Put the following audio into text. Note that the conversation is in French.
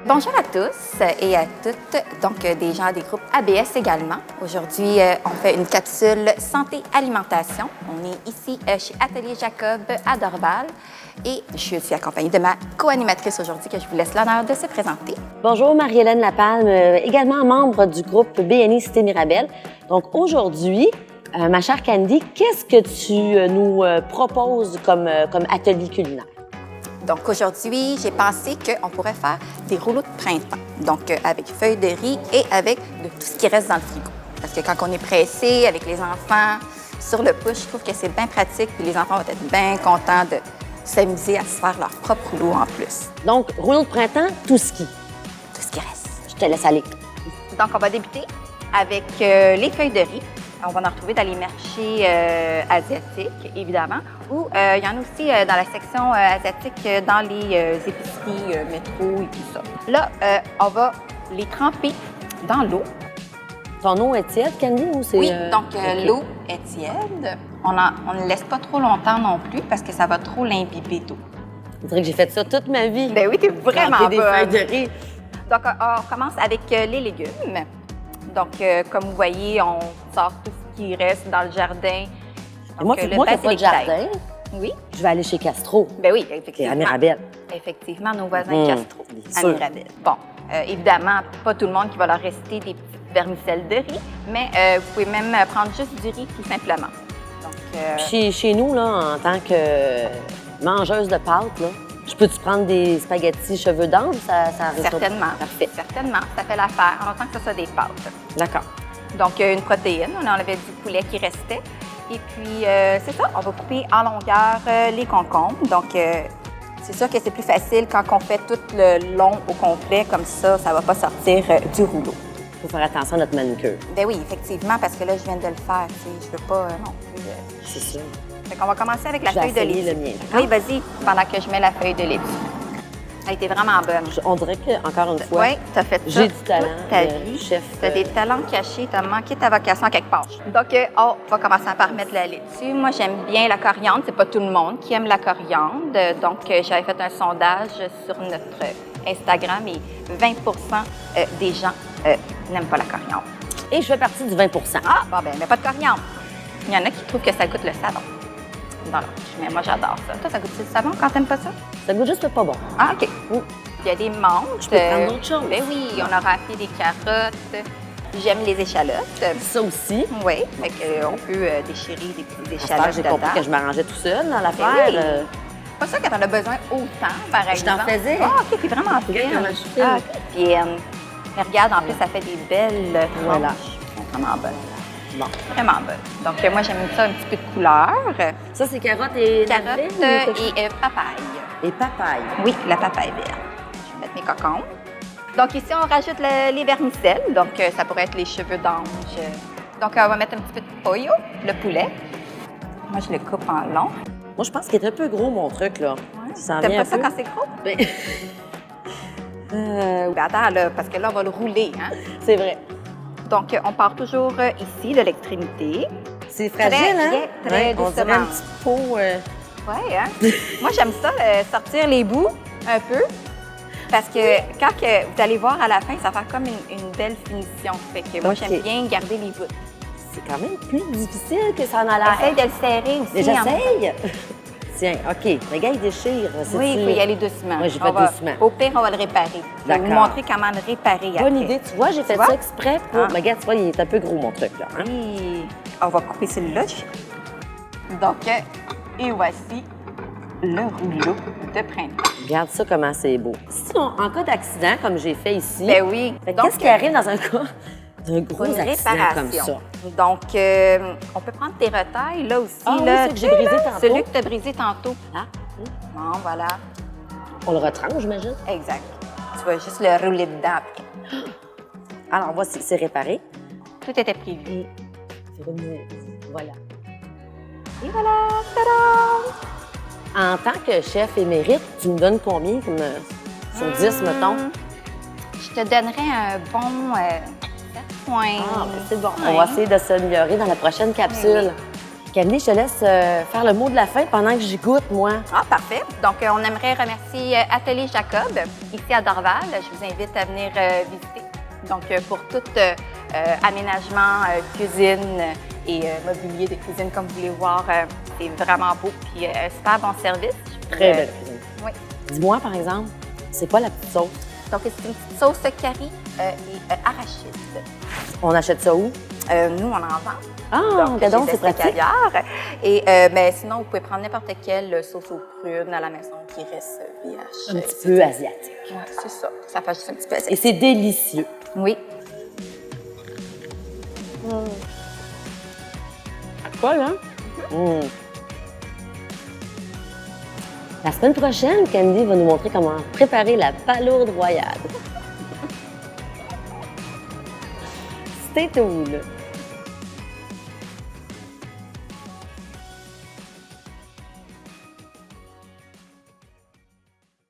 Bonjour à tous et à toutes, donc des gens des groupes ABS également. Aujourd'hui, on fait une capsule santé-alimentation. On est ici chez Atelier Jacob à Dorval et je suis aussi accompagnée de ma co-animatrice aujourd'hui que je vous laisse l'honneur de se présenter. Bonjour, Marie-Hélène Lapalme, également membre du groupe BNI Cité Mirabel. Donc aujourd'hui, ma chère Candy, qu'est-ce que tu nous proposes comme atelier culinaire? Donc aujourd'hui, j'ai pensé qu'on pourrait faire des rouleaux de printemps, donc avec feuilles de riz et avec de tout ce qui reste dans le frigo. Parce que quand on est pressé avec les enfants sur le push, je trouve que c'est bien pratique et les enfants vont être bien contents de s'amuser à se faire leur propre rouleau en plus. Donc, rouleau de printemps, tout ski. Tout ce qui reste. Je te laisse aller. Donc, on va débuter avec les feuilles de riz. On va en retrouver dans les marchés asiatiques, évidemment, ou il y en a aussi dans la section asiatique dans les épiceries métro et tout ça. Là, on va les tremper dans l'eau. Ton eau est tiède, Candy, ou c'est... Oui, donc OK. l'eau est tiède. On ne laisse pas trop longtemps non plus parce que ça va trop l'imbiber d'eau. On dirait que j'ai fait ça toute ma vie. Ben oui, t'es vraiment Tremper des feuilles bonne. de riz. Donc, on commence avec les légumes. Donc, comme vous voyez, on sort tout ce qui reste dans le jardin. Et moi, Donc, moi qui n'ai pas de jardin, Oui, je vais aller chez Castro. ben oui, Et effectivement. à Mirabel. Effectivement, nos voisins Castro, bien à sûr. Mirabel. Bon, évidemment, pas tout le monde qui va leur rester des petites vermicelles de riz, mais vous pouvez même prendre juste du riz, tout simplement. Donc, Chez nous, là, en tant que mangeuse de pâtes, là, je peux-tu prendre des spaghettis cheveux d'ange? Ça reste certainement, Parfait. certainement, ça fait l'affaire, en autant que ce soit des pâtes. D'accord. Donc, une protéine, on enlevait du poulet qui restait. Et puis, c'est ça, on va couper en longueur les concombres. Donc, c'est sûr que c'est plus facile quand on fait tout le long au complet, comme ça ne va pas sortir du rouleau. Il faut faire attention à notre manucure. Ben oui, effectivement, parce que là, je viens de le faire, tu sais, je veux pas non plus. C'est sûr. Fait qu'on va commencer avec la Je vais feuille de essayer laitue. le mien. Oui, vas-y, pendant que je mets la feuille de laitue. Elle était vraiment bonne. On dirait que, encore une fois, Oui, tu as fait ça j'ai du talent toute ta de vie. chef. Tu as des talents cachés, tu as manqué ta vocation quelque part. Donc, on va commencer par mettre la laitue. Moi, j'aime bien la coriandre. C'est pas tout le monde qui aime la coriandre. Donc, j'avais fait un sondage sur notre Instagram et 20 des gens n'aiment pas la coriandre. Et je fais partie du 20 Ah, bon, ben, mais pas de coriandre. Il y en a qui trouvent que ça goûte le savon. Dans l'âge. Mais moi, j'adore ça. Toi, ça goûte le savon quand t'aimes pas ça? Ça goûte juste pas bon. Ah, OK. Mm. Il y a des menthes. Je peux prendre d'autres choses. Ben oui, on a râpé des carottes. J'aime les échalotes. Ça aussi. Oui, fait on peut déchirer des petites À cette heure, échalotes j'ai dedans. compris que je m'arrangeais tout seul dans l'affaire. oui. Pas ça que t'en as besoin autant, par Je exemple. t'en faisais. Ah, OK, t'es vraiment Regarde fine. comment je suis fine. Ah, puis, mais regarde, en plus, ça fait des belles tranches. Voilà. Elles sont vraiment bonnes. Bon. Vraiment bonnes. Donc, moi, j'aime ça un petit peu de couleur. Ça, c'est carottes et Carotte navets ou quelque chose? et papaye. Et papaye. Oui, la papaye verte. Je vais mettre mes cocons. Donc ici, on rajoute les vermicelles. Donc, ça pourrait être les cheveux d'ange. Donc, on va mettre un petit peu de pollo, le poulet. Moi, je le coupe en long. Moi, je pense qu'il est un peu gros, mon truc, là. Ouais. Ça en T'aimes vient pas un ça peu. quand c'est gros? Ben, Ben, attends, là, parce que là, on va le rouler. Hein? c'est vrai. Donc, on part toujours ici de l'extrémité. C'est fragile, hein? très On dirait un doucement. petit pot... Oui, hein? Moi, j'aime ça, sortir les bouts un peu. Parce que quand vous allez voir à la fin, ça va faire comme une belle finition. Fait que moi, OK. j'aime bien garder les bouts. C'est quand même plus difficile que ça en a l'air. Essaye de le serrer aussi. Mais en- j'essaye. Tiens, OK. Le gars, il déchire. Oui, il faut y aller doucement. Oui, j'ai On fait va- doucement. Au pire, on va le réparer. Je vais vous D'accord. montrer comment le réparer après. Bonne idée. Tu vois, j'ai fait vois? ça exprès pour... Ah. Mais regarde, tu vois, il est un peu gros, mon truc, là. Hein? Oui. On va couper celui-là. Donc, et voici le rouleau de printemps. Regarde ça, comment c'est beau. Si en cas d'accident, comme j'ai fait ici... Ben oui. Fait que Donc, qu'est-ce qui arrive dans un cas d'un gros une accident comme ça? Donc, on peut prendre tes retailles, là aussi. Ah oui, là, ceux que j'ai tu sais, brisés là, tantôt. Celui que tu as brisé tantôt. Ah, Bon, voilà. on le retranche, j'imagine? Exact. Tu vas juste le rouler dedans après. Alors, voici, c'est réparé. Tout était prévu. Voilà. Et voilà, tada! En tant que chef émérite, tu me donnes combien comme, sur 10, mettons? Je te donnerais un bon 7 points. Ah, ben c'est bon. On va essayer de s'améliorer dans la prochaine capsule. Candy, je te laisse faire le mot de la fin pendant que j'y goûte, moi. Ah, parfait. Donc, on aimerait remercier Atelier Jacob, ici à Dorval. Je vous invite à venir visiter. Donc, pour tout aménagement, cuisine et mobilier de cuisine, comme vous voulez voir, c'est vraiment beau. Puis, super bon service. Très belle cuisine. Oui. Dis-moi, par exemple, c'est quoi la petite sauce? Donc, c'est une petite sauce curry et arachide. On achète ça où? Nous, on en vend. Ah, donc chez c'est pratique. Caviar. Et ben, sinon, vous pouvez prendre n'importe quelle sauce aux prunes à la maison qui reste VH. Un petit peu asiatique. Oui, c'est ça. Ça fait juste un petit peu asiatique. Et c'est délicieux. Oui. Cool, hein? La semaine prochaine, Candy va nous montrer comment préparer la palourde royale. Stay tuned!